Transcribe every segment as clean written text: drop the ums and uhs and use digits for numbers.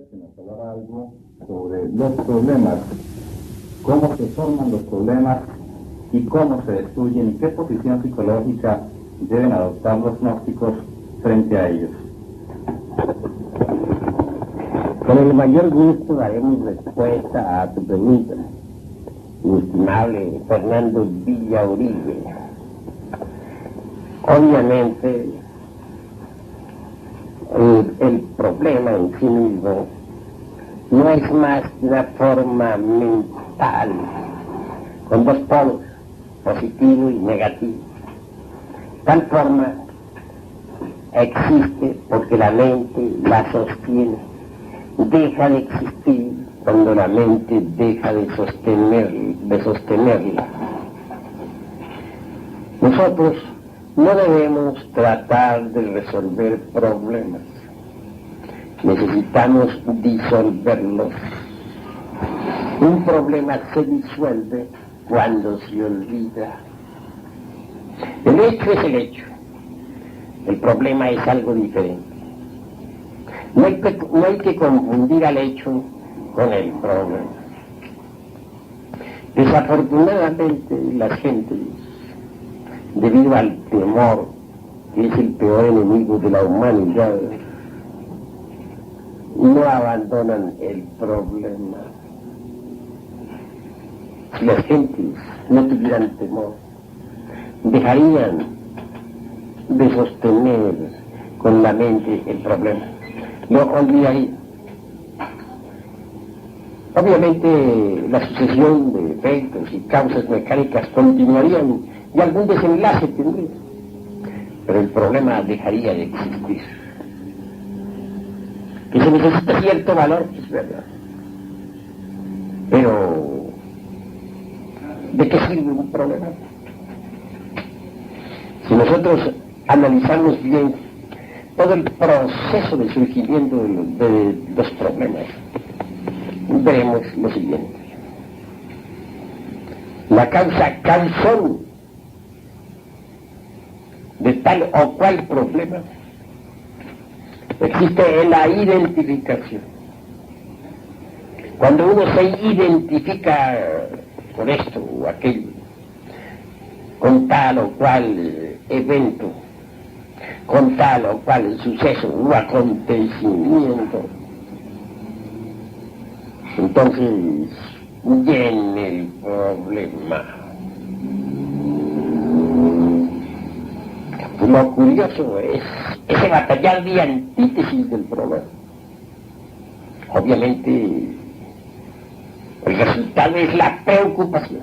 que nos hablara algo sobre los problemas, cómo se forman los problemas y cómo se destruyen y qué posición psicológica deben adoptar los gnósticos frente a ellos. Con el mayor gusto daremos respuesta a tu pregunta, mi estimable Fernando Villauribe. Obviamente, el problema en sí mismo no es más que una forma mental, con dos polos, positivo y negativo. Tal forma existe porque la mente la sostiene. Deja de existir cuando la mente deja de sostenerla. Nosotros no debemos tratar de resolver problemas. Necesitamos disolverlos. Un problema se disuelve cuando se olvida. El hecho es el hecho. El problema es algo diferente. No hay que confundir al hecho con el problema. Desafortunadamente, las gentes, debido al temor, que es el peor enemigo de la humanidad, no abandonan el problema. Si las gentes no tuvieran temor, dejarían de sostener con la mente el problema. Lo olvidaría. Obviamente la sucesión de efectos y causas mecánicas continuarían y algún desenlace tendría, pero el problema dejaría de existir. Que se necesita cierto valor, es verdad, pero ¿de qué sirve un problema? Si nosotros analizamos bien todo el proceso de surgimiento de los problemas, veremos lo siguiente. La causón de tal o cual problema existe en la identificación. Cuando uno se identifica con esto o aquello, con tal o cual evento, con tal o cual suceso o acontecimiento, entonces viene el problema. Lo curioso es ese batallar de antítesis del problema. Obviamente, el resultado es la preocupación.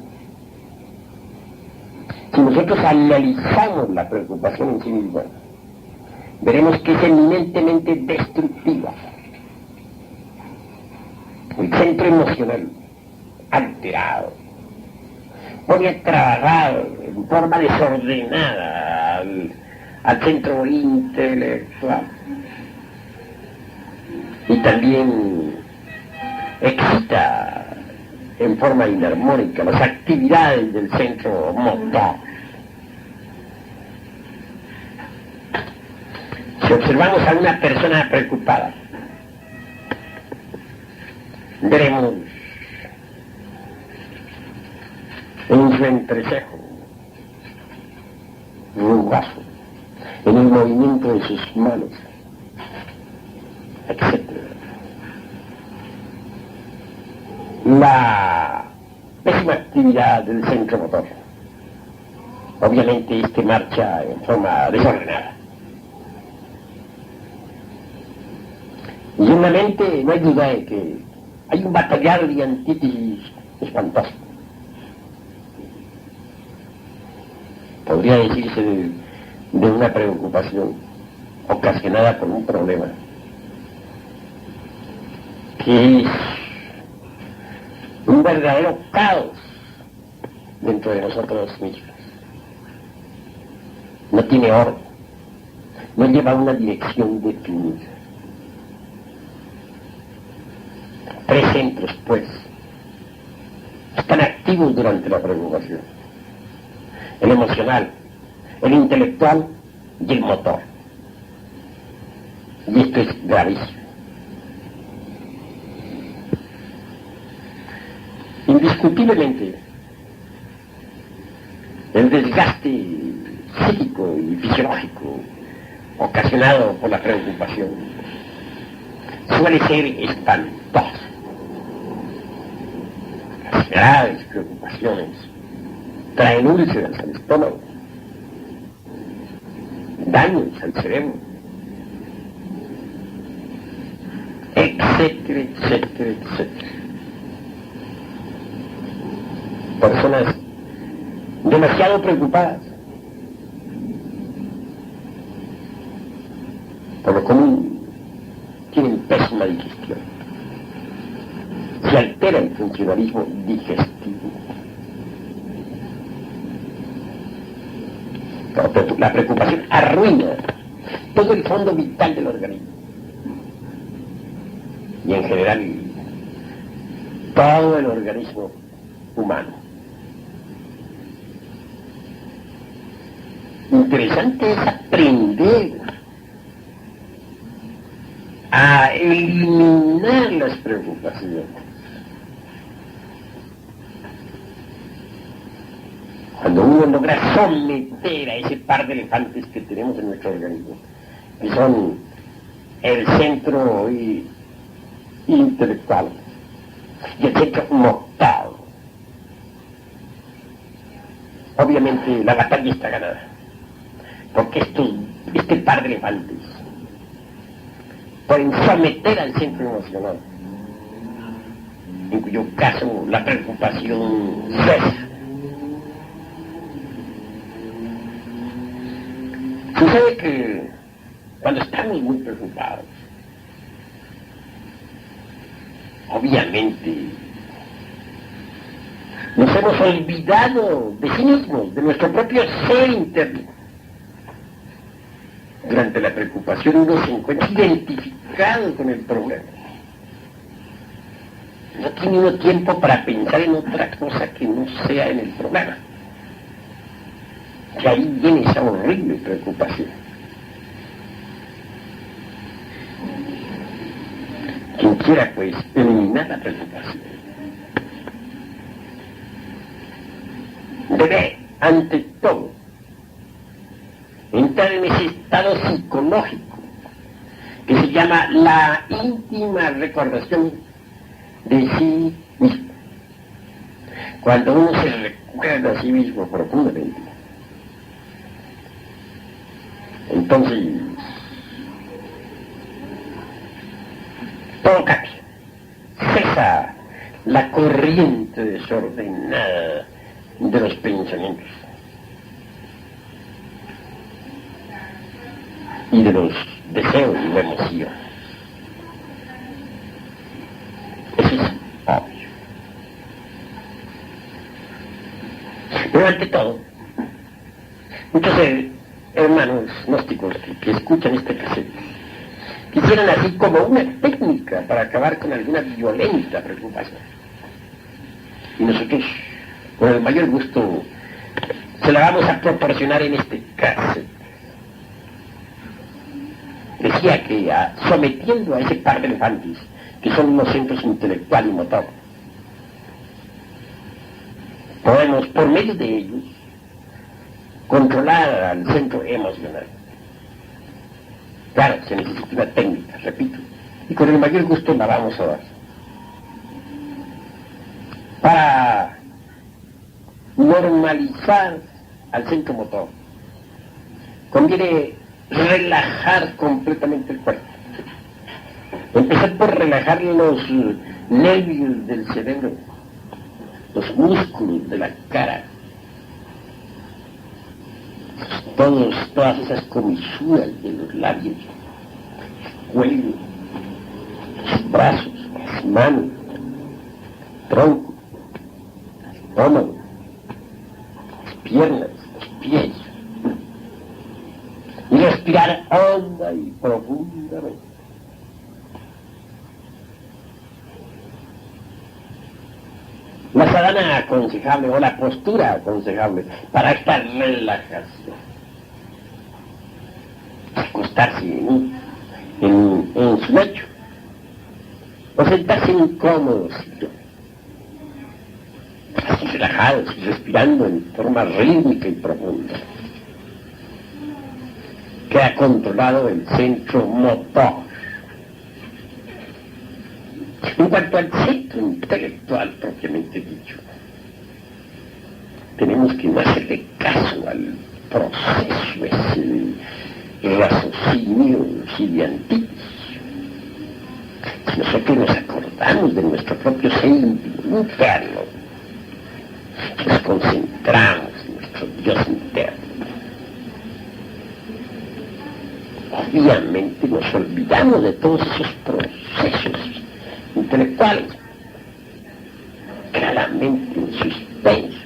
Si nosotros analizamos la preocupación en sí misma, veremos que es eminentemente destructiva. El centro emocional alterado pone a trabajar en forma desordenada al centro intelectual y también excita en forma inarmónica las actividades del centro motor. Si observamos a una persona preocupada, veremos en su entrecejo rugoso, en el movimiento de sus manos, etc. La pésima actividad del centro motor. Obviamente marcha en forma desordenada. Y en la mente no hay duda de que hay un batallar de antítesis espantoso. Podría decirse de una preocupación ocasionada por un problema, que es un verdadero caos dentro de nosotros mismos. No tiene orden, no lleva una dirección definida. Tres centros, pues, están activos durante la preocupación: el emocional, el intelectual y el motor. Y esto es gravísimo. indiscutiblemente, el desgaste psíquico y fisiológico ocasionado por la preocupación suele ser espantoso. Las graves preocupaciones traen úlceras al estómago, daños al cerebro, etcétera, etcétera, etcétera. Personas demasiado preocupadas, por lo común, tienen pésima digestión. Se altera el funcionalismo digestivo. La preocupación arruina todo el fondo vital del organismo. Y en general, todo el organismo humano. Interesante es aprender a eliminar las preocupaciones. Cuando uno logra someter a ese par de elefantes que tenemos en nuestro organismo, que son el centro intelectual y el centro motor, obviamente la batalla está ganada, porque este par de elefantes pueden someter al centro emocional, en cuyo caso la preocupación cesa. Sucede que cuando estamos muy preocupados, obviamente nos hemos olvidado de sí mismos, de nuestro propio ser interno. Durante la preocupación uno se encuentra identificado con el problema. No tiene uno tiempo para pensar en otra cosa que no sea en el problema. Que ahí viene esa horrible preocupación. Quien quiera, pues, eliminar la preocupación, debe, ante todo, entrar en ese estado psicológico que se llama la íntima recordación de sí mismo. Cuando uno se recuerda a sí mismo profundamente, entonces todo cambia. Cesa la corriente desordenada de los pensamientos y de los deseos y la emoción. Eso es obvio. Pero ante todo, muchos hermanos gnósticos que escuchan este cassette quisieran así como una técnica para acabar con alguna violenta preocupación. Y nosotros, con el mayor gusto, se la vamos a proporcionar en este cassette. Decía que sometiendo a ese par de elefantes, que son los centros intelectual y motor, podemos, por medio de ellos, controlar al centro emocional. Claro, se necesita una técnica, repito, y con el mayor gusto la vamos a dar. Para normalizar al centro motor, conviene relajar completamente el cuerpo. Empezar por relajar los nervios del cerebro, los músculos de la cara, todas esas comisuras de los labios, cuello, los brazos, las manos, tronco, estómago, las piernas, los pies, y respirar honda y profundamente. La sadhana aconsejable o la postura aconsejable para esta relajación: acostarse en su lecho o sentarse en un cómodo sillón. así relajados y respirando en forma rítmica y profunda, que ha controlado el centro motor. En cuanto al centro intelectual propiamente dicho, tenemos que no hacerle caso al proceso ese raciocinio gigantísimo. Si nosotros nos acordamos de nuestro propio ser interno, nos concentramos en nuestro Dios interno, obviamente nos olvidamos de todos esos procesos intelectuales, claramente en suspenso.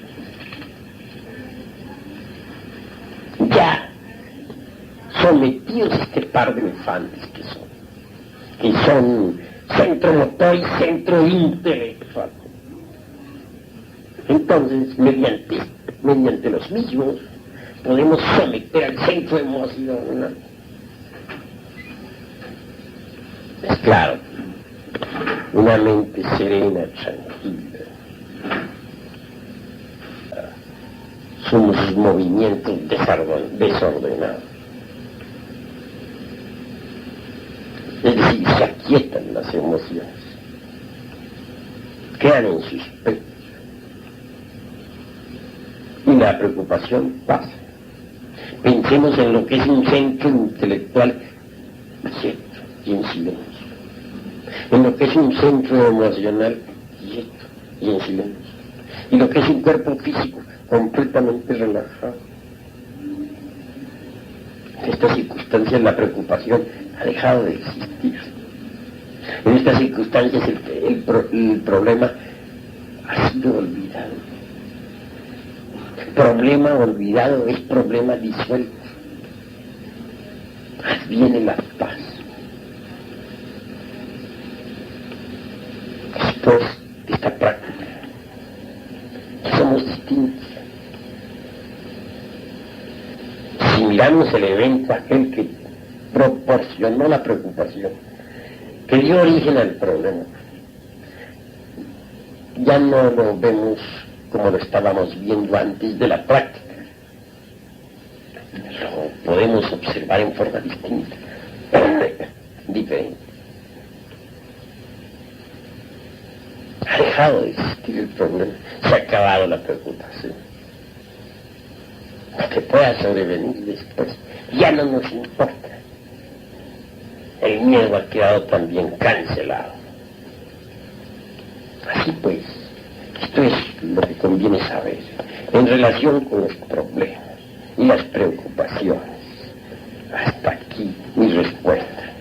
Ya sometidos a este par de elefantes que son centro motor y centro intelectual. Entonces, mediante los mismos, podemos someter al centro emocional. Es claro, una mente serena, tranquila, somos sus movimientos desordenados. Es decir, se aquietan las emociones, quedan en suspenso y la preocupación pasa. Pensemos en lo que es un centro intelectual quieto y en silencio, en lo que es un centro emocional quieto y en silencio, y lo que es un cuerpo físico completamente relajado. En estas circunstancias la preocupación ha dejado de existir. En estas circunstancias el problema ha sido olvidado. Problema olvidado es problema disuelto. Viene la paz. Después de esta práctica, somos distintos. Si miramos el evento aquel que proporcionó la preocupación, que dio origen al problema, ya no lo vemos como lo estábamos viendo antes de la práctica. Lo podemos observar en forma distinta, diferente. Ha dejado de existir el problema, se ha acabado la preocupación. Lo que pueda sobrevenir después ya no nos importa. El miedo ha quedado también cancelado. Así pues, esto es lo que conviene saber en relación con los problemas y las preocupaciones. Hasta aquí mi respuesta.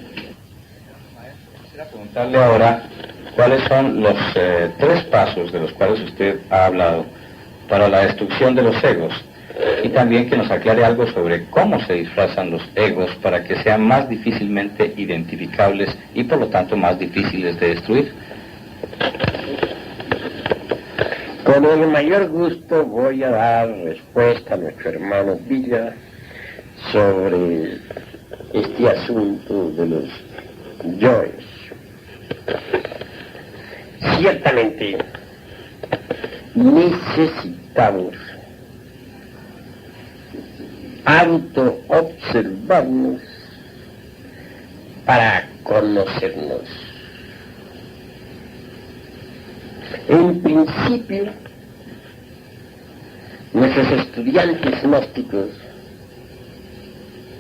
Quisiera preguntarle ahora cuáles son los 3 pasos de los cuales usted ha hablado para la destrucción de los egos, y también que nos aclare algo sobre cómo se disfrazan los egos para que sean más difícilmente identificables y por lo tanto más difíciles de destruir. Con el mayor gusto voy a dar respuesta a nuestro hermano Villa sobre este asunto de los yoes. Ciertamente necesitamos autoobservarnos para conocernos. En principio, nuestros estudiantes gnósticos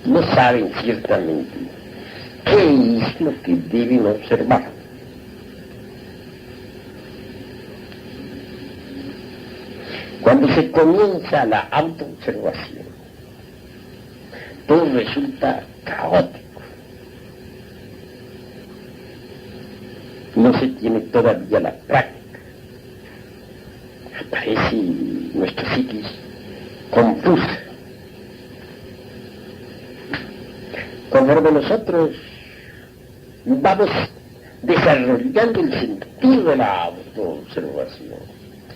no saben ciertamente qué es lo que deben observar. Cuando se comienza la autoobservación, todo resulta caótico. No se tiene todavía la práctica. Aparece nuestra psiquis confusa. Conforme nosotros vamos desarrollando el sentido de la autoobservación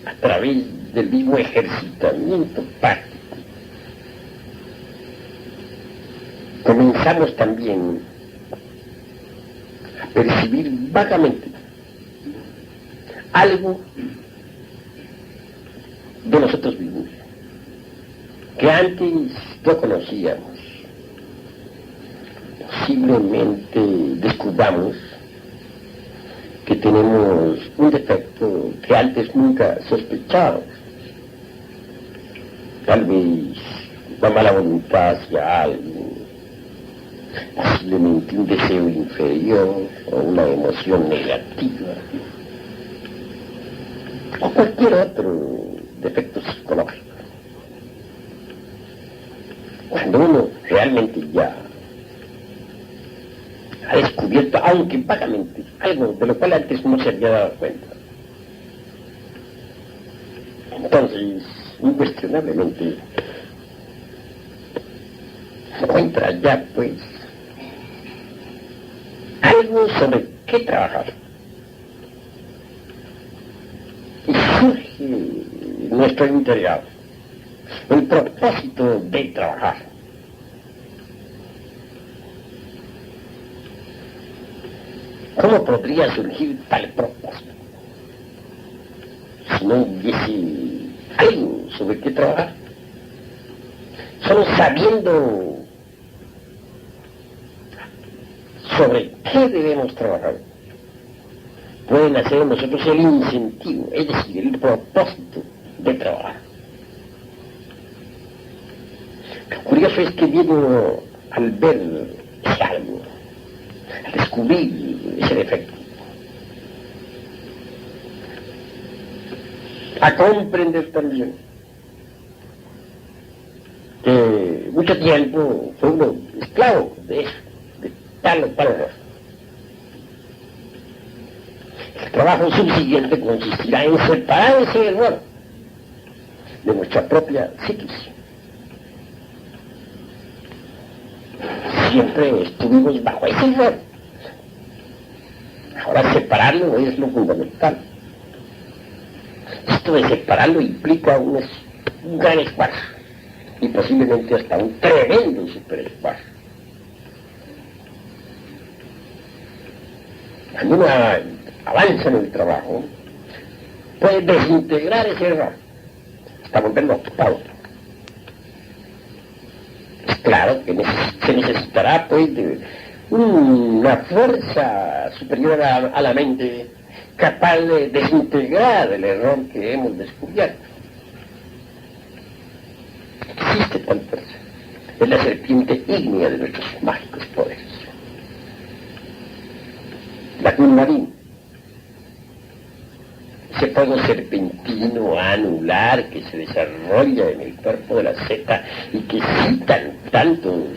a través del mismo ejercitamiento práctico, comenzamos también a percibir vagamente algo de nosotros mismos, que antes no conocíamos. Posiblemente descubramos que tenemos un defecto que antes nunca sospechábamos. Tal vez la mala voluntad hacia algo, posiblemente un deseo inferior o una emoción negativa, o cualquier otro defecto psicológico. Cuando uno realmente ya ha descubierto, aunque vagamente, algo de lo cual antes no se había dado cuenta, entonces, incuestionablemente, se encuentra ya, pues, algo sobre qué trabajar. Y surge en nuestro interior el propósito de trabajar. ¿Cómo podría surgir tal propósito si no hubiese algo sobre qué trabajar? Solo sabiendo sobre qué debemos trabajar puede nacer en nosotros el incentivo, es decir, el propósito de trabajar. Lo curioso es que viendo al ver ese algo, al descubrir ese defecto, a comprender también que mucho tiempo fue uno esclavo de eso, de tal o cual error. El trabajo subsiguiente consistirá en separar ese error de nuestra propia psiquis. Siempre estuvimos bajo ese error. Ahora separarlo es lo fundamental. Esto de separarlo implica un gran esfuerzo y posiblemente hasta un tremendo superesfuerzo. Cuando uno avanza en el trabajo, puede desintegrar ese error hasta volverlo ocupado. Es claro que se necesitará pues de una fuerza superior a la mente capaz de desintegrar el error que hemos descubierto. Existe tal fuerza. Es la serpiente ígnea de nuestros mágicos poderes. La Kundalini, ese fuego serpentino anular que se desarrolla en el cuerpo de la zeta y que citan tantos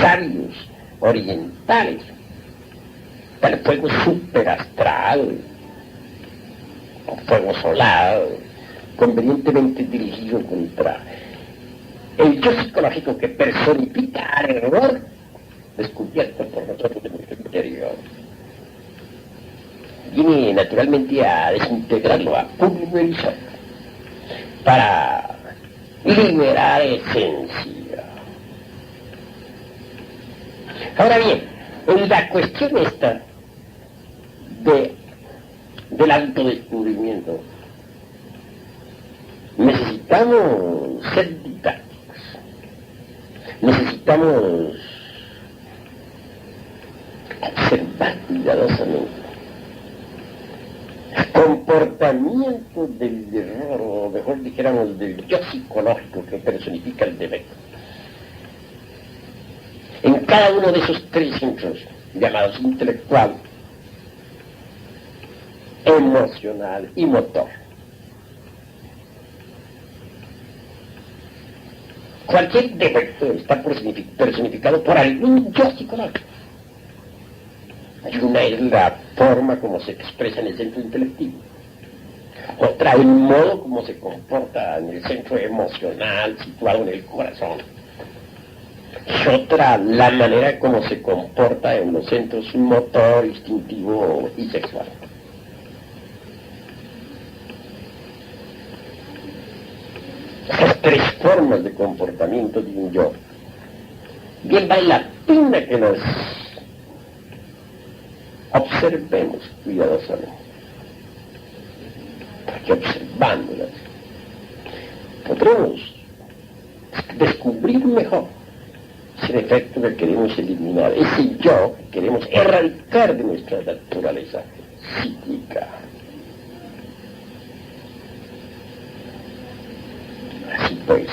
sabios orientales, tal fuego superastral, o fuego solar, convenientemente dirigido contra el yo psicológico que personifica al error descubierto por nosotros en nuestro interior. Viene naturalmente a desintegrarlo, a pulverizar, para liberar esencia. Ahora bien, en la cuestión esta del autodescubrimiento, necesitamos ser didácticos, necesitamos observar cuidadosamente el comportamiento del error, o mejor dijéramos del yo psicológico que personifica el defecto. En cada uno de esos tres centros llamados intelectual, emocional y motor. Cualquier defecto está personificado por algún yo psicológico. Una es la forma como se expresa en el centro intelectivo. Otra, el modo como se comporta en el centro emocional situado en el corazón. Y otra, la manera como se comporta en los centros motor, instintivo y sexual. Esas tres formas de comportamiento de un yo, bien vale la pena que nos observemos cuidadosamente, porque observándolas podremos descubrir mejor ese defecto que queremos eliminar, ese yo que queremos erradicar de nuestra naturaleza psíquica. Así pues,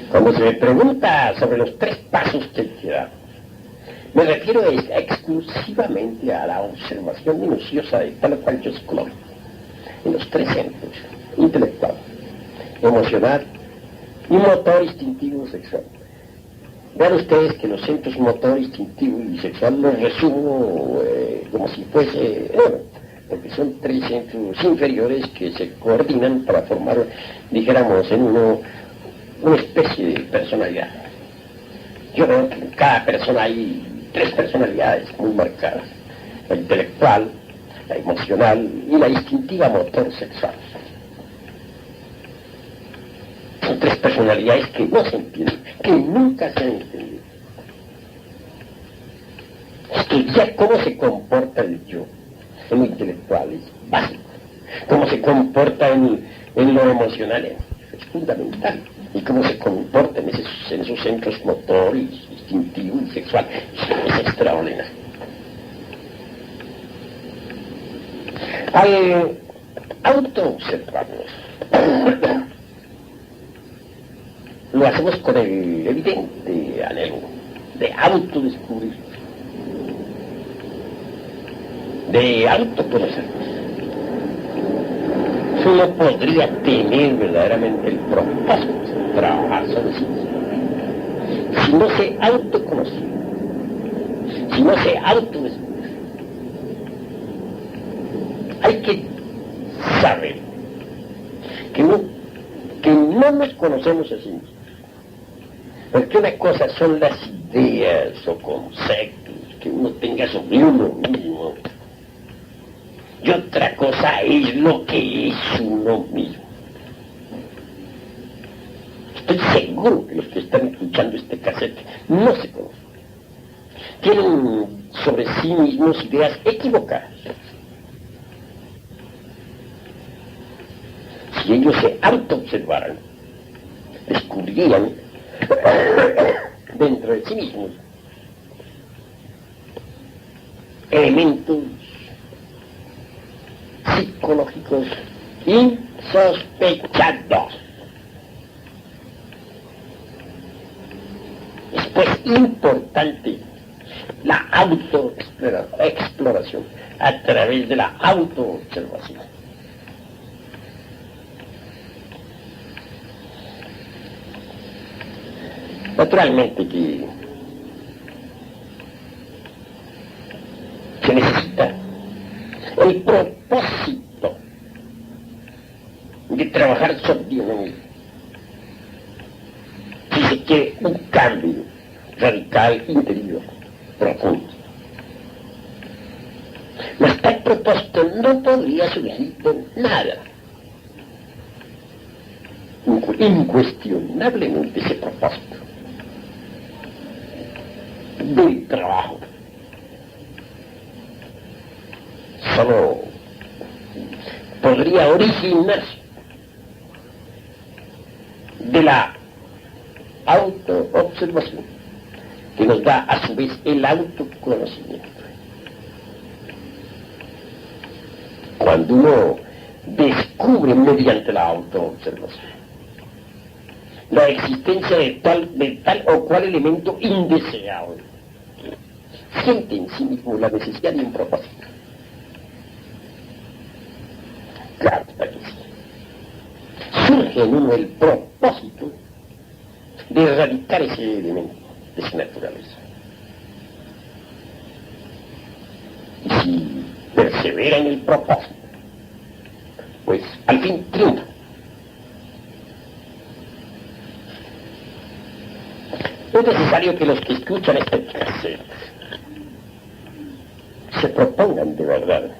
cuando se me pregunta sobre los 3 pasos que hay que dar, me refiero exclusivamente a la observación minuciosa de tal o cual yo psicológico, en los 3 centros: intelectual, emocional y motor instintivo sexual. Vean ustedes que los centros motor, instintivo y sexual los resumo como si fuese, porque son 3 centros inferiores que se coordinan para formar, dijéramos, en una especie de personalidad. Yo creo que en cada persona hay 3 personalidades muy marcadas: la intelectual, la emocional y la instintiva motor sexual. Son 3 personalidades que no se entienden, que nunca se han entendido. Estudiar cómo se comporta el yo en lo intelectual es básico, cómo se comporta en lo emocional es fundamental, y cómo se comporta en esos centros motor, instintivo y sexual es extraordinario. Al autoobservarnos, lo hacemos con el evidente anhelo de autodescubrir, de autoconocernos. Uno podría tener verdaderamente el propósito de trabajar sobre sí mismo si no se autoconoce, si no se autodescubre. Hay que saber que no nos conocemos a sí mismos. Porque una cosa son las ideas o conceptos que uno tenga sobre uno mismo, y otra cosa es lo que es uno mismo. Estoy seguro que los que están escuchando este cassette no se conocen. Tienen sobre sí mismos ideas equivocadas. Si ellos se autoobservaran, descubrirían dentro de sí mismos elementos psicológicos insospechados. Es pues importante la autoexploración a través de la autoobservación. Naturalmente que se necesita el propósito de trabajar sobre uno mismo si se quiere un cambio radical, interior, profundo. Mas tal propósito no podría surgir de nada. Incuestionablemente ese propósito del trabajo solo podría originarse de la autoobservación, que nos da a su vez el autoconocimiento. Cuando uno descubre mediante la autoobservación la existencia de tal o cual elemento indeseable, siente en sí mismo la necesidad de un propósito. Claro, surge en uno el propósito de erradicar ese elemento de su naturaleza. Y si persevera en el propósito, pues al fin triunfa. Es necesario que los que escuchan este cassette se propongan de verdad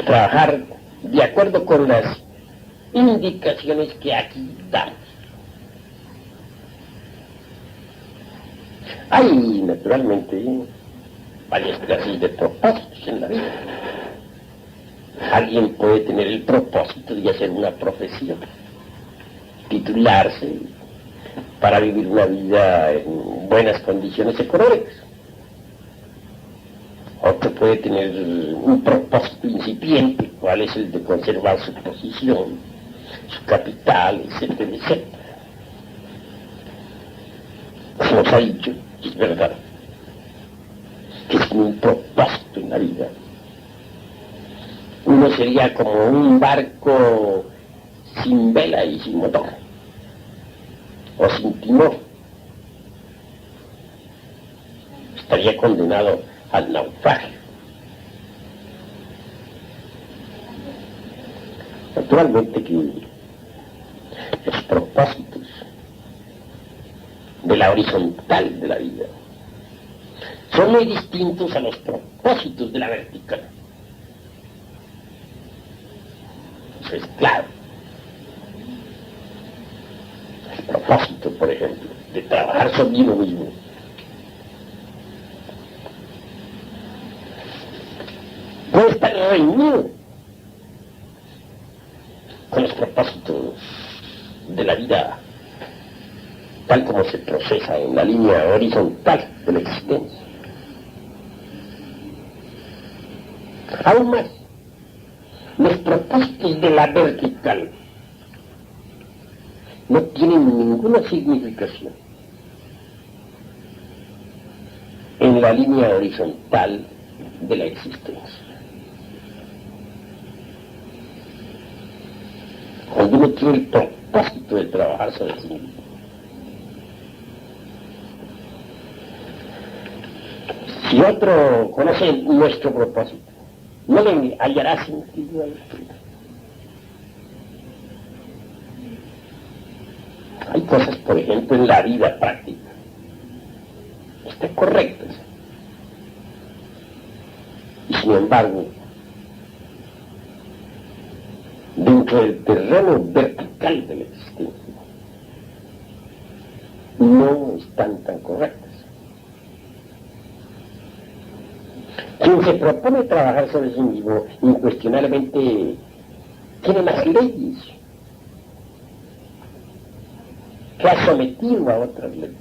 trabajar de acuerdo con las indicaciones que aquí damos. Hay, naturalmente, varias clases de propósitos en la vida. Alguien puede tener el propósito de hacer una profesión, titularse para vivir una vida en buenas condiciones económicas. Otro puede tener un propósito incipiente, cuál es el de conservar su posición, su capital, etcétera, etcétera. Se nos ha dicho, y es verdad, que sin un propósito en la vida, uno sería como un barco sin vela y sin motor, o sin timón. Estaría condenado al naufragio. Naturalmente que los propósitos de la horizontal de la vida son muy distintos a los propósitos de la vertical. Eso es claro. El propósito, por ejemplo, de trabajar sobre uno mismo puede estar reunido con los propósitos de la vida tal como se procesa en la línea horizontal de la existencia. Aún más, los propósitos de la vertical no tienen ninguna significación en la línea horizontal de la existencia. Cuando uno tiene el propósito de trabajar sobre sí mismo, si otro conoce nuestro propósito, no le hallará sentido a esto. Hay cosas, por ejemplo, en la vida práctica, que están correctas, y sin embargo, dentro del terreno vertical de la existencia, no están tan correctas. Quien se propone trabajar sobre sí mismo, incuestionablemente tiene las leyes que ha sometido a otras leyes,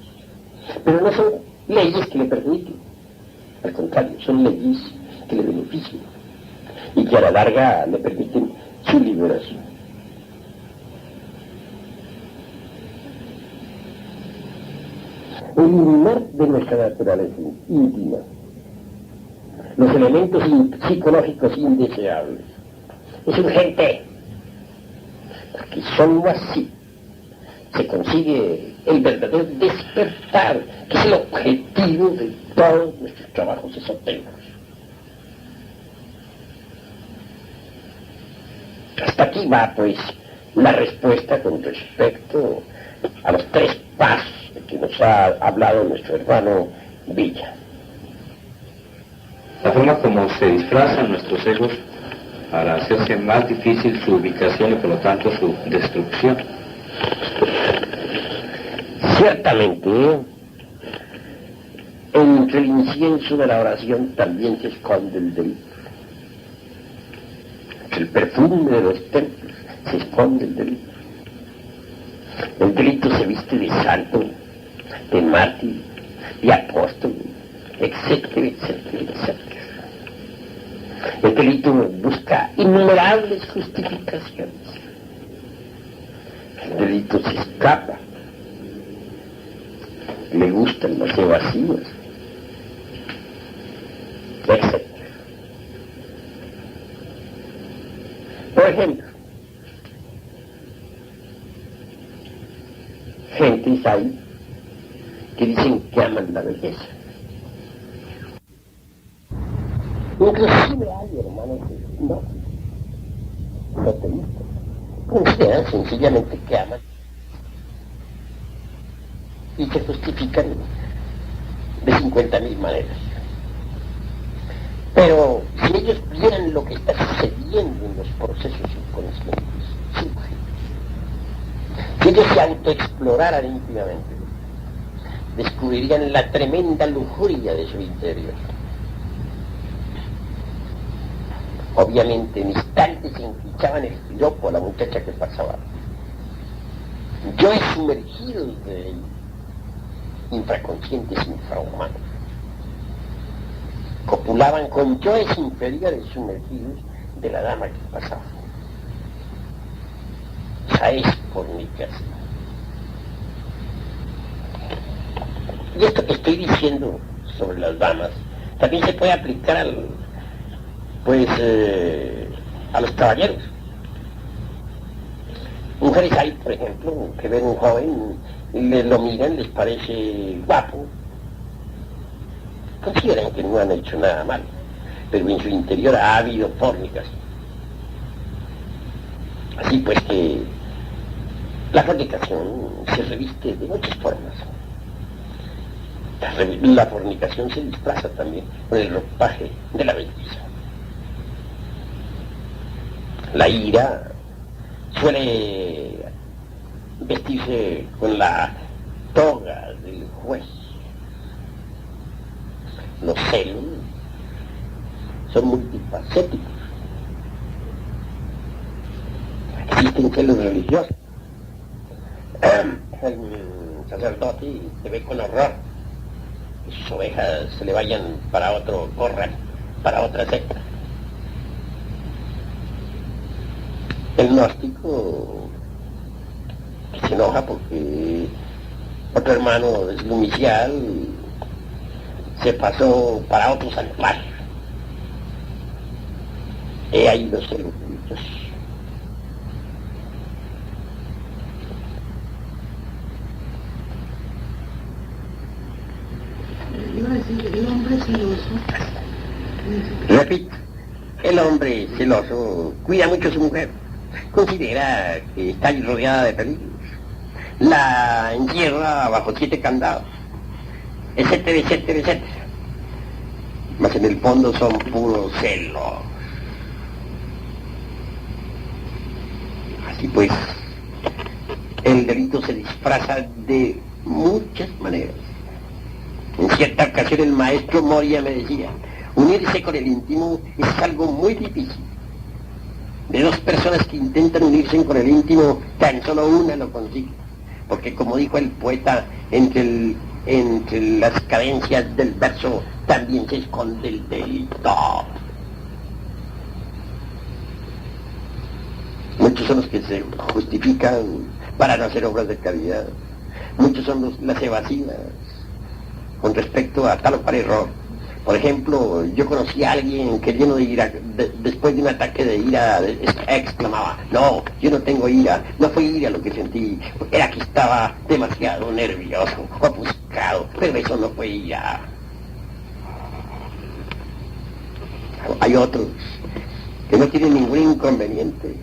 pero no son leyes que le perjudiquen, al contrario, son leyes que le benefician y que a la larga le permiten su liberación. Eliminar de nuestra naturaleza íntima los elementos psicológicos indeseables es urgente, porque sólo así se consigue el verdadero despertar, que es el objetivo de todos nuestros trabajos esotéricos. Hasta aquí va, pues, la respuesta con respecto a los 3 pasos de que nos ha hablado nuestro hermano Villa. La forma como se disfrazan nuestros egos para hacerse más difícil su ubicación y por lo tanto su destrucción. Ciertamente, entre el incienso de la oración también se esconde el delito. Entre el perfume de los templos se esconde el delito. El delito se viste de santo, de mártir, de apóstol, etcétera, etcétera, etcétera. El delito busca innumerables justificaciones. El delito se escapa. Le gustan los evasivos, etc. Por ejemplo, gentes hay que dicen que aman la belleza. Inclusive hay hermanos que no te gustan. Consideran sencillamente que aman y se justifican de 50.000 maneras. Pero si ellos vieran lo que está sucediendo en los procesos subconscientes, si ellos se autoexploraran íntimamente, descubrirían la tremenda lujuria de su interior. Obviamente en instantes se enfichaba en el piropo a la muchacha que pasaba. Yo he sumergido de infraconscientes infrahumanos. Copulaban con yoes inferiores sumergidos de la dama que pasaba. Esa es fornicación. Y esto que estoy diciendo sobre las damas también se puede aplicar a los caballeros. Mujeres hay, por ejemplo, que ven un joven y lo miran, les parece guapo, consideran que no han hecho nada mal, pero en su interior ha habido fornicación. Así pues que la fornicación se reviste de muchas formas. La fornicación se disfraza también con el ropaje de la belleza. La ira suele vestirse con la toga del juez. Los celos son multifacéticos. Existen celos religiosos. El sacerdote se ve con horror que sus ovejas se le vayan para otro corral, para otra secta. El gnóstico que se enoja porque otro hermano deslumicial se pasó para otro santuario. He ahí los celos religiosos. Iba a decir, el hombre celoso. Repito, el hombre celoso cuida mucho a su mujer. Considera que está rodeada de peligros. La encierra bajo 7 candados, etcétera, etcétera, etcétera. Mas en el fondo son puros celos. Así pues, el delito se disfraza de muchas maneras. En cierta ocasión el maestro Moria me decía, unirse con el íntimo es algo muy difícil. De 2 personas que intentan unirse con el íntimo, tan solo una lo consigue. Porque como dijo el poeta, entre las cadencias del verso también se esconde el delito. Muchos son los que se justifican para no hacer obras de caridad. Muchos son las evasivas con respecto a tal o cual error. Por ejemplo, yo conocí a alguien que lleno de ira, después de un ataque de ira, exclamaba, no, yo no tengo ira, no fue ira lo que sentí, era que estaba demasiado nervioso, ofuscado, pero eso no fue ira. Hay otros que no tienen ningún inconveniente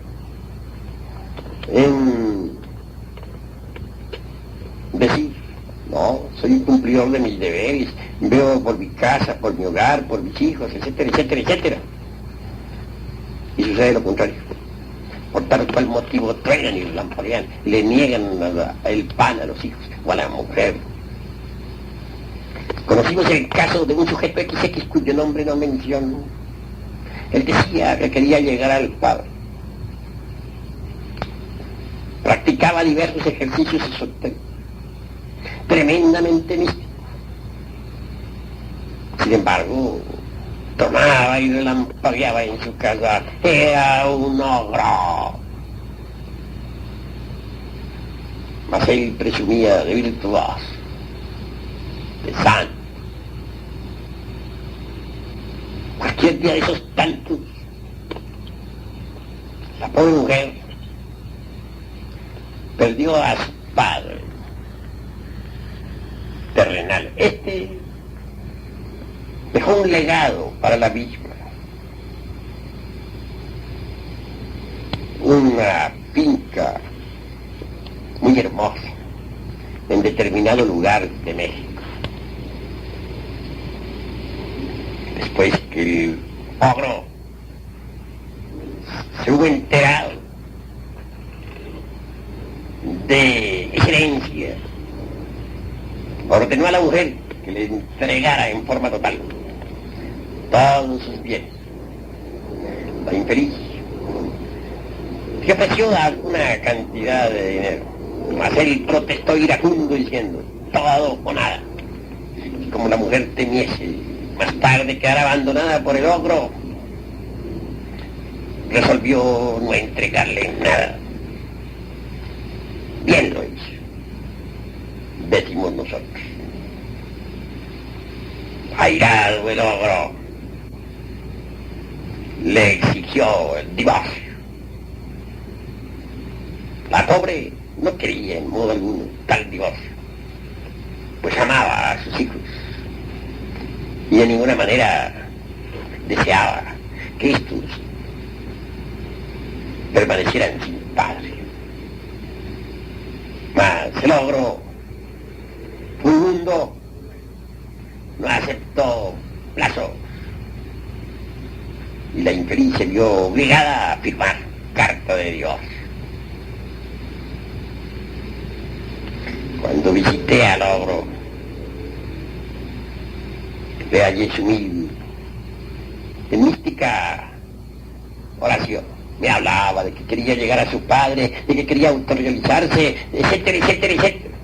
en decir, no, soy un cumplidor de mis deberes, veo por mi casa, por mi hogar, por mis hijos, etcétera, etcétera, etcétera. Y sucede lo contrario. Por tal cual motivo truenan y lamparean, le niegan el pan a los hijos o a la mujer. Conocimos el caso de un sujeto XX cuyo nombre no menciono. Él decía que quería llegar al Padre. Practicaba diversos ejercicios esotéricos, tremendamente místicos. Sin embargo, tomaba y relampagueaba en su casa. Era un ogro. Mas él presumía de virtuoso, de santo. Cualquier día de esos tantos, la pobre mujer perdió a su padre terrenal. Dejó un legado para la misma. Una finca muy hermosa en determinado lugar de México. Después que el ogro se hubo enterado de esa herencia, ordenó a la mujer que le entregara en forma total todos sus bienes. la infeliz, que ofreció alguna cantidad de dinero. Mas él protestó iracundo diciendo, todo o nada. Y como la mujer temiese más tarde quedar abandonada por el ogro, resolvió no entregarle nada. Bien lo hizo, decimos nosotros. Airado el ogro, le exigió el divorcio. La pobre no quería en modo alguno tal divorcio, pues amaba a sus hijos y de ninguna manera deseaba que estos permanecieran sin padre. Mas el ogro, furibundo, no aceptó plazo y la infeliz se vio obligada a firmar carta de divorcio. Cuando visité al ogro, le hallé sumido en mística oración. Me hablaba de que quería llegar a su padre, de que quería autorrealizarse, etcétera, etcétera, etcétera.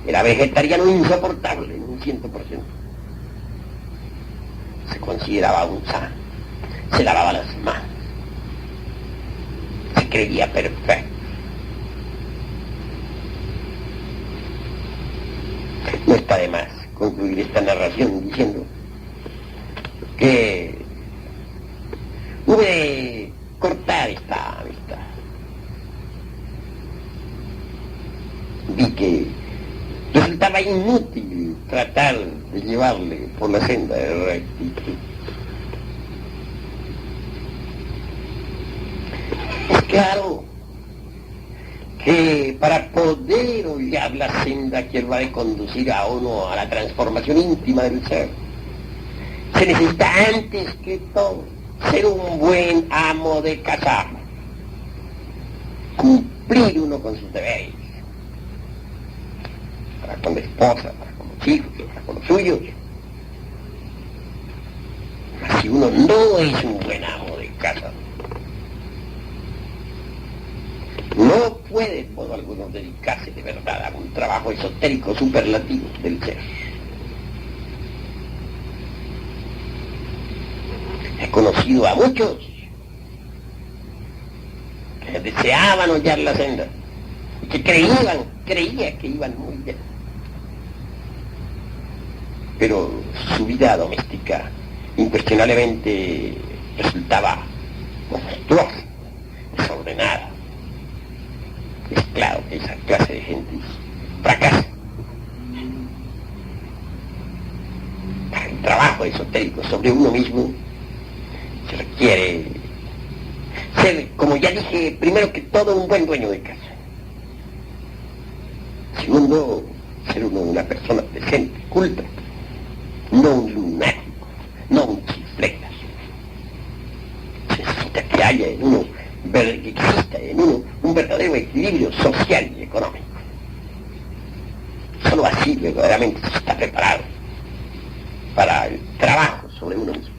Era vegetariano insoportable, en un 100%. Se consideraba un santo, se lavaba las manos, se creía perfecto. No está de más concluir esta narración diciendo que hube de cortar esta amistad. Vi que resultaba inútil tratar de llevarle por la senda de rectitud. Es claro que para poder hollar la senda que va a conducir a uno a la transformación íntima del ser, se necesita antes que todo ser un buen amo de casa, cumplir uno con sus deberes, para con la esposa, para con los hijos, para con los suyos. Mas si uno no es un buen amo de casa, no puede en modo alguno dedicarse de verdad a un trabajo esotérico superlativo del ser. He conocido a muchos que deseaban hollar la senda, que creía que iban muy bien. Pero su vida doméstica incuestionablemente resultaba monstruosa, desordenada. Es claro que esa clase de gente fracasa. Para el trabajo esotérico sobre uno mismo se requiere ser, como ya dije, primero que todo un buen dueño de casa. Segundo, ser uno una persona decente, culta, no un lunático, no un chifletas. Se necesita que haya en uno, que exista en uno un verdadero equilibrio social y económico. Solo así verdaderamente se está preparado para el trabajo sobre uno mismo.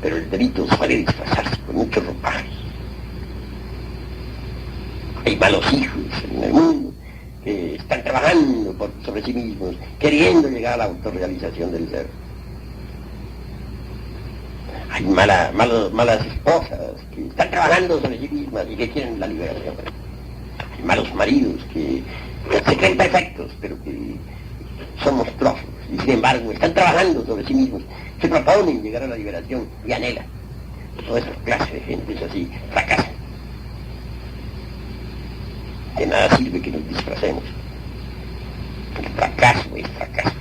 Pero el delito suele disfrazarse con muchos ropajes. Hay malos hijos en el mundo que están trabajando sobre sí mismos, queriendo llegar a la autorrealización del ser. Hay malas esposas que están trabajando sobre sí mismas y que quieren la liberación. Hay malos maridos que se creen perfectos, pero que son monstruosos y sin embargo están trabajando sobre sí mismos, se proponen llegar a la liberación y anhelan. Toda esa clase de gente es así, fracasan. De nada sirve que nos disfracemos. El fracaso es fracaso.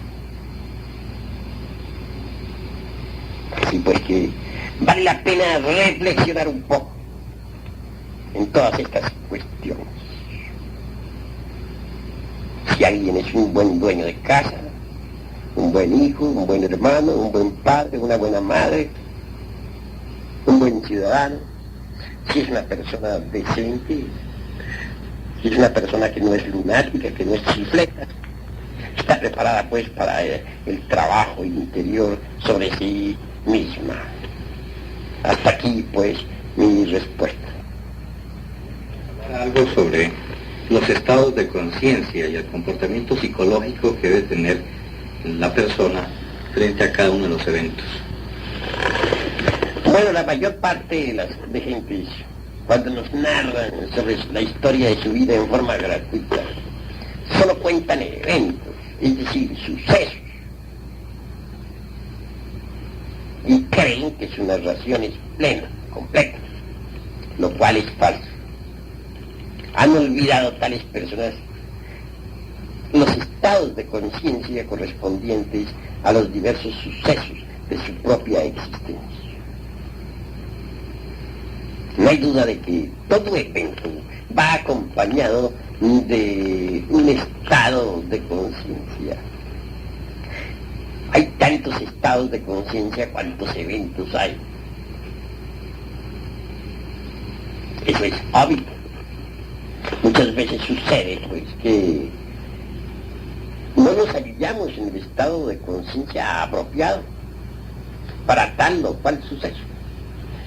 Así pues que vale la pena reflexionar un poco en todas estas cuestiones. Si alguien es un buen dueño de casa, un buen hijo, un buen hermano, un buen padre, una buena madre, un buen ciudadano, si es una persona decente, si es una persona que no es lunática, que no es chifleta, está preparada pues para el trabajo interior sobre sí misma. Hasta aquí, pues, mi respuesta. Algo sobre los estados de conciencia y el comportamiento psicológico que debe tener la persona frente a cada uno de los eventos. Bueno, la mayor parte de gentes, cuando nos narran sobre la historia de su vida en forma gratuita, solo cuentan eventos, es decir, sucesos. Y creen que su narración es plena, completa, lo cual es falso. Han olvidado tales personas los estados de conciencia correspondientes a los diversos sucesos de su propia existencia. No hay duda de que todo evento va acompañado de un estado de conciencia. Hay tantos estados de conciencia cuantos eventos hay. Eso es obvio. Muchas veces sucede, pues, que no nos hallamos en el estado de conciencia apropiado para tal o cual suceso.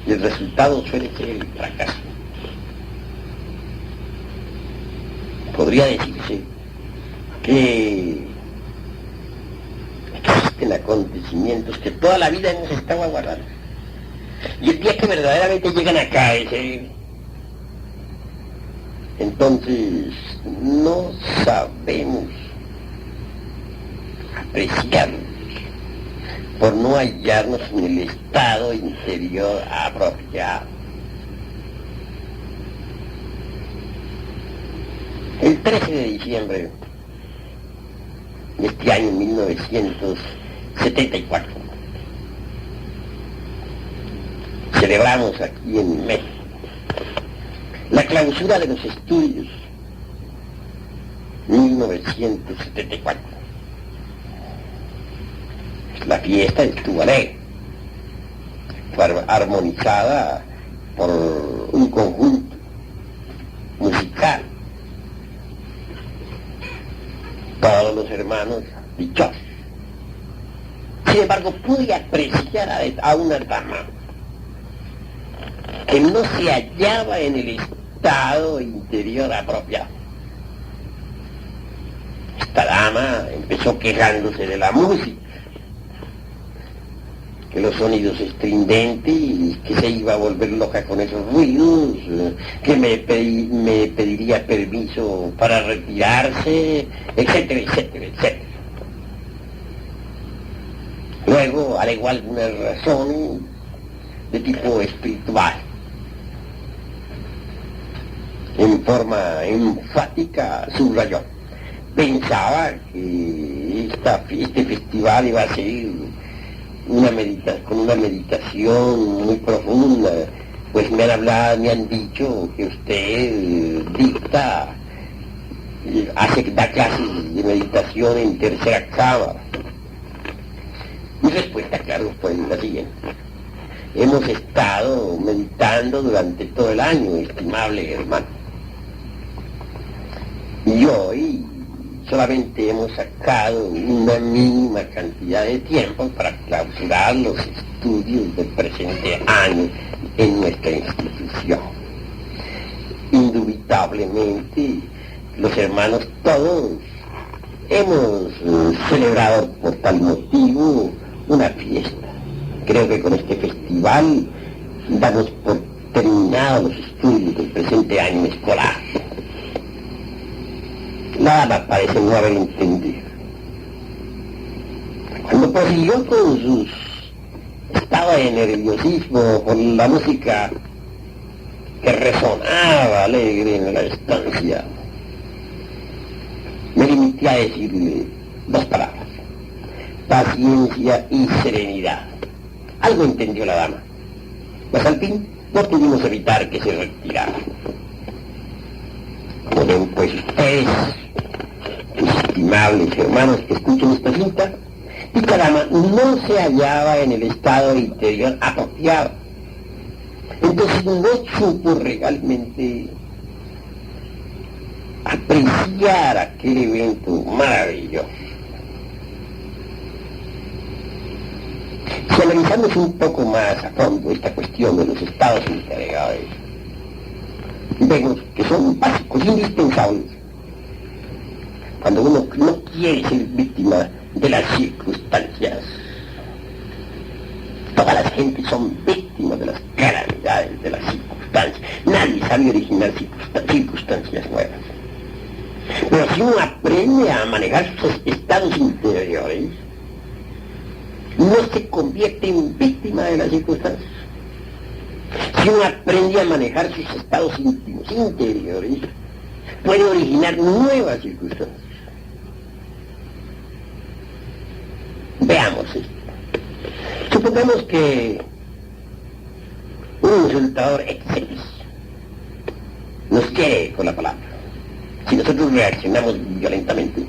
Y el resultado suele ser el fracaso. Podría decirse que existen acontecimientos que toda la vida hemos estado aguardando. Y el día que verdaderamente llegan a caer, entonces no sabemos apreciarlos por no hallarnos en el estado interior apropiado. El 13 de diciembre de este año 1974 celebramos aquí en México la clausura de los estudios 1974. La fiesta estuvo alegre, fue armonizada por un conjunto musical. Todos los hermanos dichosos. Sin embargo, pude apreciar a una dama que no se hallaba en el estado interior apropiado. Esta dama empezó quejándose de la música, que los sonidos estridentes, que se iba a volver loca con esos ruidos, que me pediría permiso para retirarse, etcétera, etcétera, etcétera. Luego alegó algunas razones de tipo espiritual. En forma enfática subrayó. Pensaba que este festival iba a ser con una meditación muy profunda, pues me han dicho que usted da clases de meditación en tercera cámara. Mi respuesta, claro, fue la siguiente. Hemos estado meditando durante todo el año, estimable hermano. Y hoy solamente hemos sacado una mínima cantidad de tiempo para clausurar los estudios del presente año en nuestra institución. Indubitablemente, los hermanos todos hemos celebrado por tal motivo una fiesta. Creo que con este festival damos por terminados los estudios del presente año escolar. Nada parece no haber entendido. Cuando prosiguió con sus estados de nerviosismo por la música que resonaba alegre en la estancia, me limité a decirle dos palabras: paciencia y serenidad. Algo entendió la dama, mas al fin no pudimos evitar que se retirara. Como ven pues ustedes, estimables hermanos que escuchen esta cinta, dicha dama no se hallaba en el estado interior apropiado. Entonces no supo realmente apreciar aquel evento maravilloso. Si analizamos un poco más a fondo esta cuestión de los estados interiores, vemos que son básicos, indispensables. Cuando uno no quiere ser víctima de las circunstancias, todas las gentes son víctimas de las calamidades de las circunstancias. Nadie sabe originar circunstancias nuevas. Pero si uno aprende a manejar sus estados interiores, no se convierte en víctima de las circunstancias. Si uno aprende a manejar sus estados íntimos interiores, puede originar nuevas circunstancias. Veamos esto. Supongamos que un insultador excelis nos quiere con la palabra. Si nosotros reaccionamos violentamente,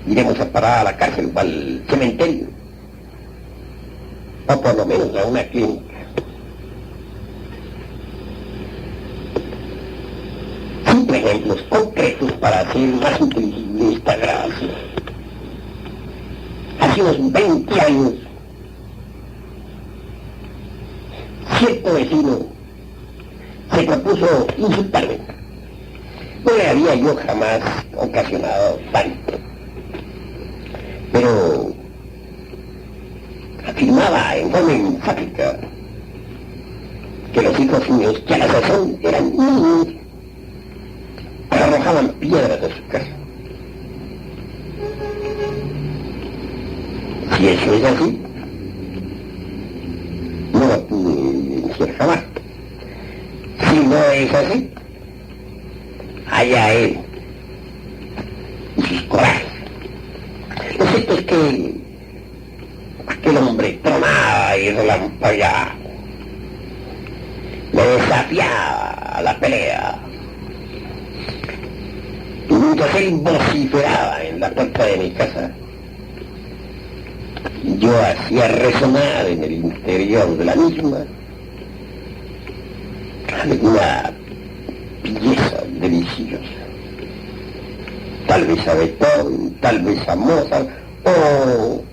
iremos a parar a la cárcel o al cementerio, o por lo menos a una clínica. Cinco ejemplos concretos para hacer más inteligible esta gracia. Hace unos 20 años, cierto vecino se propuso insultarme. No le había yo jamás ocasionado tanto, pero afirmaba en forma enfática que los hijos míos, que a la sazón eran niños, arrojaban piedras de su casa. Si eso es así, no lo pude decir jamás. Si no es así, allá él y sus corajes. Lo cierto es que aquel hombre tronaba y relampagueaba, me desafiaba a la pelea. Y mientras él vociferaba en la puerta de mi casa, yo hacía resonar en el interior de la misma alguna belleza deliciosa. Tal vez a Beethoven, tal vez a Mozart, o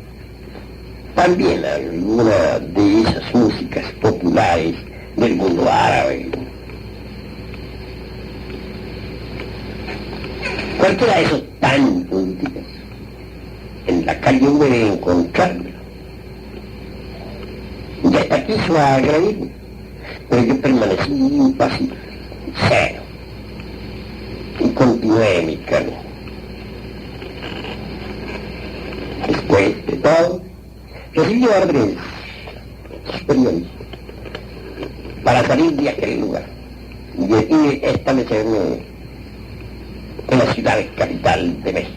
también alguna de esas músicas populares del mundo árabe. Cualquiera de esos tantos días, en la calle hube de encontrarme. Y hasta quiso agredirme, pero yo permanecí impasible, cero, y continué mi camino. Después de todo, recibí órdenes superiores para salir de aquel lugar y establecerme en la ciudad capital de México.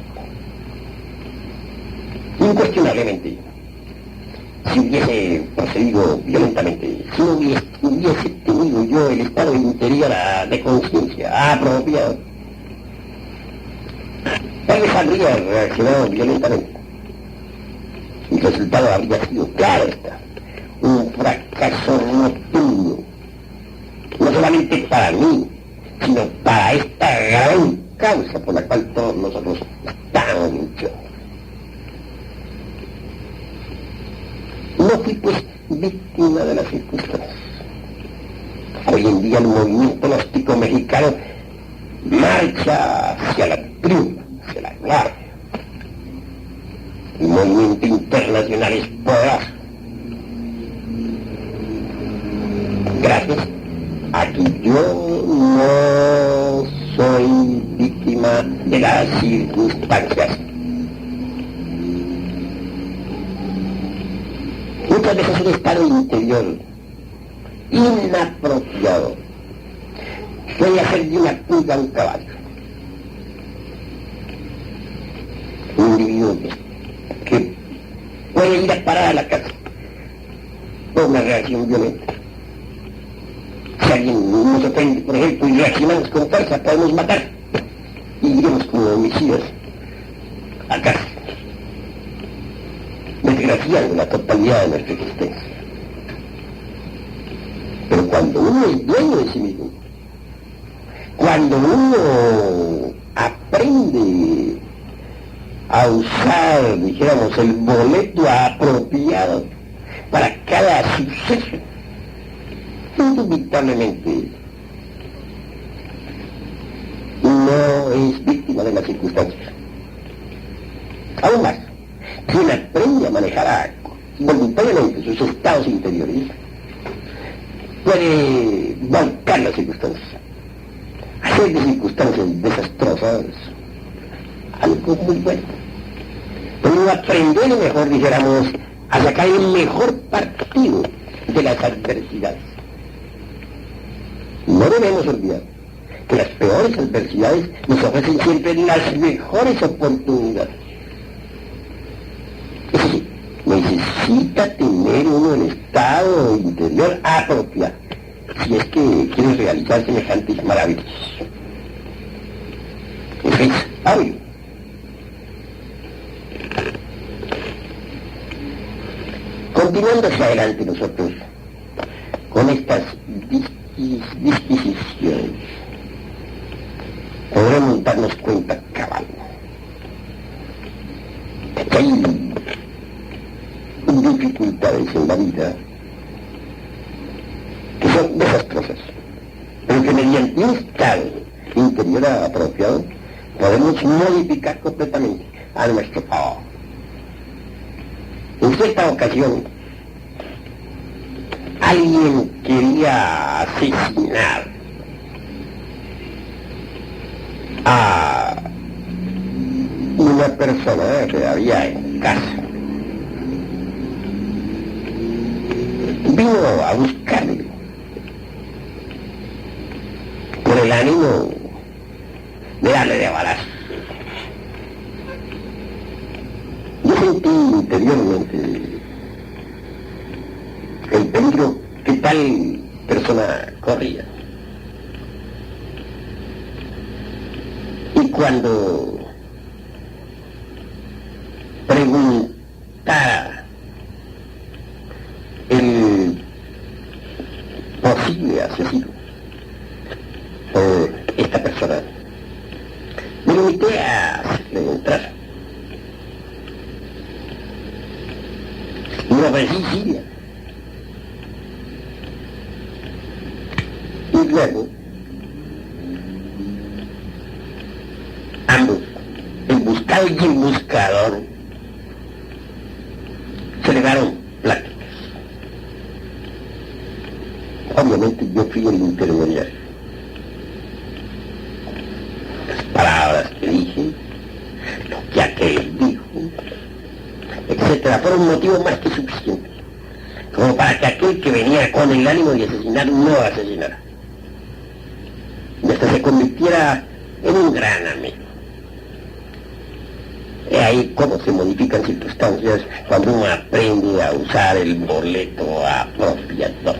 Incuestionablemente, si hubiese procedido violentamente, si no hubiese tenido yo el estado interior de conciencia apropiado, tal vez habría reaccionado violentamente. El resultado habría sido, claro está, un fracaso rotundo, no solamente para mí, sino para esta gran causa por la cual todos nosotros estamos luchando. No fui pues víctima de las circunstancias. Hoy en día el movimiento gnóstico mexicano marcha hacia la triunfa, hacia la gloria. El movimiento internacional es poderoso. Gracias a que yo no soy víctima de las circunstancias. Muchas veces el estado interior inapropiado puede hacer de una pulga un caballo. Un individuo que puede ir a parar a la casa por una reacción violenta. Si alguien nos ofende, por ejemplo, y reaccionamos con fuerza, podemos matar y iremos como homicidas a casa, desgraciando la totalidad de nuestra existencia. Pero cuando uno es dueño de sí mismo, cuando uno aprende a usar, dijéramos, el boleto apropiado para cada suceso, indubitablemente no es víctima de las circunstancias. Aún más, quien aprende a manejar voluntariamente sus estados interiores puede volcar las circunstancias, hacer de circunstancias desastrosas algo muy bueno. Pero aprender, mejor dijéramos, a sacar el mejor partido de las adversidades. No debemos olvidar que las peores adversidades nos ofrecen siempre las mejores oportunidades. Es decir, necesita tener uno el estado interior apropiado si es que quiere realizar semejantes maravillas. Eso es obvio. Continuando hacia adelante nosotros con estas disquisiciones, podremos darnos cuenta cabal que hay dificultades en la vida que son desastrosas, pero que mediante un estado interior apropiado podemos modificar completamente a nuestro favor. En cierta ocasión, alguien quería asesinar a una persona que había en casa. Vino a buscarle con el ánimo de darle de balazo. Yo sentí interiormente el peligro que tal persona corría. Y cuando preguntara el posible asesino por esta persona, me limité a preguntar. Me ofrecí Siria. Y luego, ambos, el buscado y el buscador, celebraron pláticas. Obviamente yo fui el intermediario. Las palabras que dije, lo que aquel dijo, etcétera, fueron motivos más que suficientes como para que aquel que venía con el ánimo de asesinar no asesinara y hasta se convirtiera en un gran amigo. Es ahí cómo se modifican circunstancias cuando uno aprende a usar el boleto apropiado.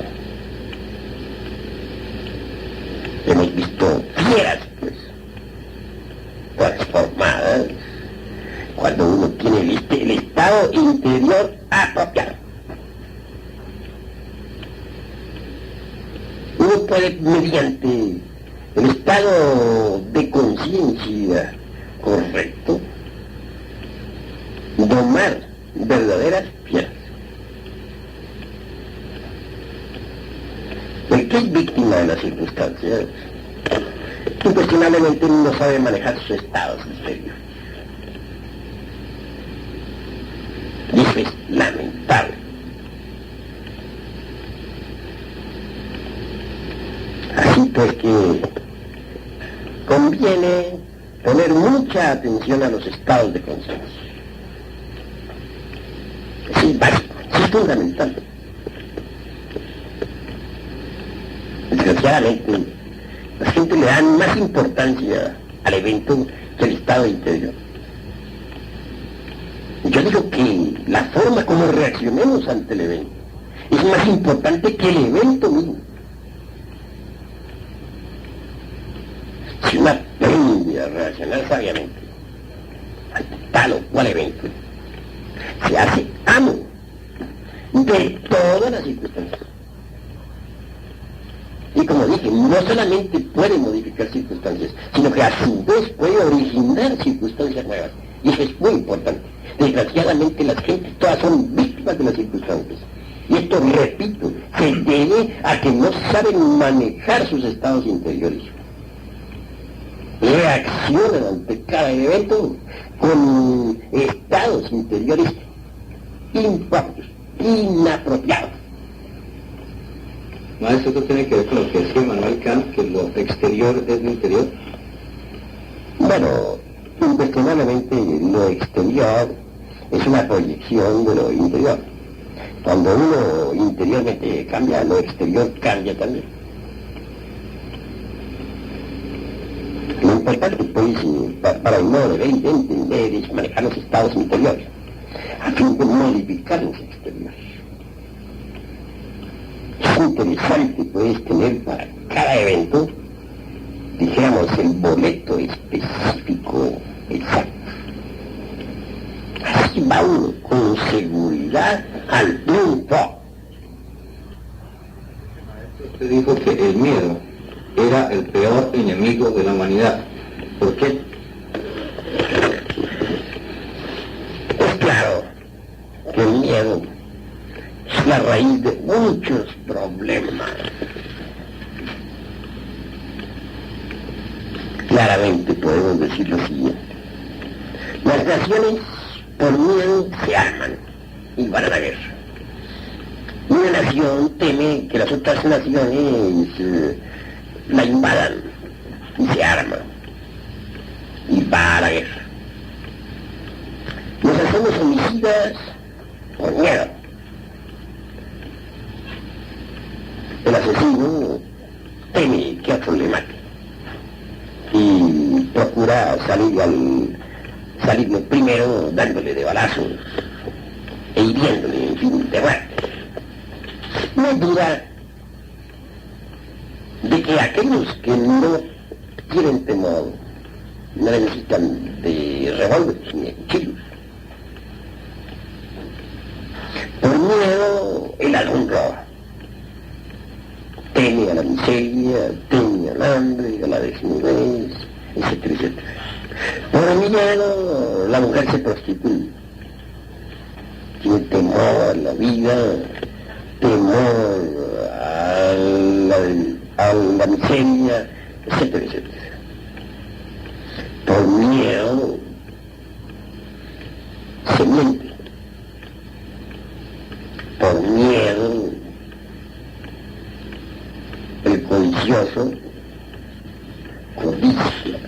Hemos visto fieras, pues, transformadas cuando uno tiene el estado interior apropiado. Uno puede, mediante el estado de conciencia correcto, domar verdaderas fieras. El que es víctima de las circunstancias, incuestionablemente no sabe manejar sus estados interiores. Y eso es lamentable. Así pues que conviene poner mucha atención a los estados de conciencia. Sí, es básico, sí es fundamental. Desgraciadamente, la gente le da más importancia al evento que al estado interior. Yo digo que la forma como reaccionemos ante el evento es más importante que el evento mismo. Si uno aprende a reaccionar sabiamente ante tal o cual evento, se hace amo de todas las circunstancias. Y como dije, no solamente puede modificar circunstancias, sino que a su vez puede originar circunstancias nuevas. Y eso es muy importante. Desgraciadamente las gentes todas son víctimas de las circunstancias. Y esto, repito, se debe a que no saben manejar sus estados interiores. Reaccionan ante cada evento con estados interiores impropios, inapropiados. Maestro, ¿esto tiene que ver con lo que decía Manuel Kant, que lo exterior es lo interior? Bueno, incuestionablemente lo exterior es una proyección de lo interior. Cuando uno interiormente cambia, lo exterior cambia también. Lo importante, pues, para el modo de ver y de entender es manejar los estados interiores, a fin de modificar los exteriores. Es interesante, pues, tener para cada evento, dijéramos, el boleto específico exacto. Así va uno con seguridad al triunfo. Usted dijo que el miedo era el peor enemigo de la humanidad. ¿Por qué? Es claro que el miedo es la raíz de muchos problemas. Claramente podemos decir lo siguiente: las naciones por miedo se arman y van a la guerra. Una nación teme que las otras naciones la invadan y se arma y va a la guerra. Nos hacemos homicidas por miedo. El asesino teme que otro le mate y procura salirle primero dándole de balazo e hiriéndole, en fin, de muerte. No hay duda de que aquellos que no tienen temor no necesitan de revólveres ni de cuchillos. Por miedo, el ladrón roba. Teme a la miseria, teme al hambre, a la desnudez, etcétera, etcétera. Por miedo, la mujer se prostituye. Tiene temor a la vida, temor a la miseria, etcétera, etcétera. Por miedo se miente. Por miedo el codicioso codicia.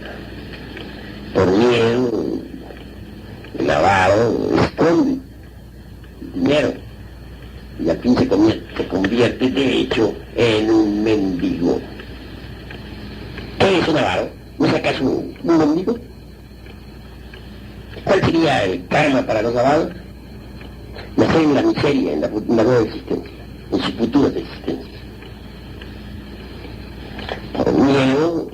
Por miedo el avaro esconde dinero y al fin se convierte de hecho en un mendigo. ¿Qué es un avaro? ¿No es acaso un mendigo? ¿Cuál sería el karma para los avaros? Nacer en la miseria, en la nueva existencia, en sus futuras existencias. Por miedo,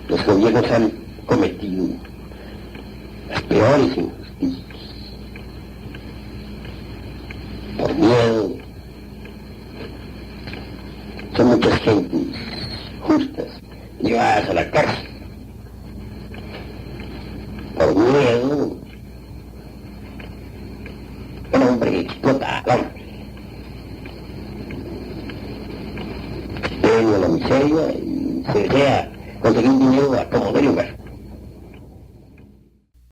los gobiernos han cometido las peores injusticias. Por miedo, son muchas gentes justas llevadas a la cárcel. Por miedo, el hombre explota al hombre. Teme a la miseria y se desea conseguir dinero a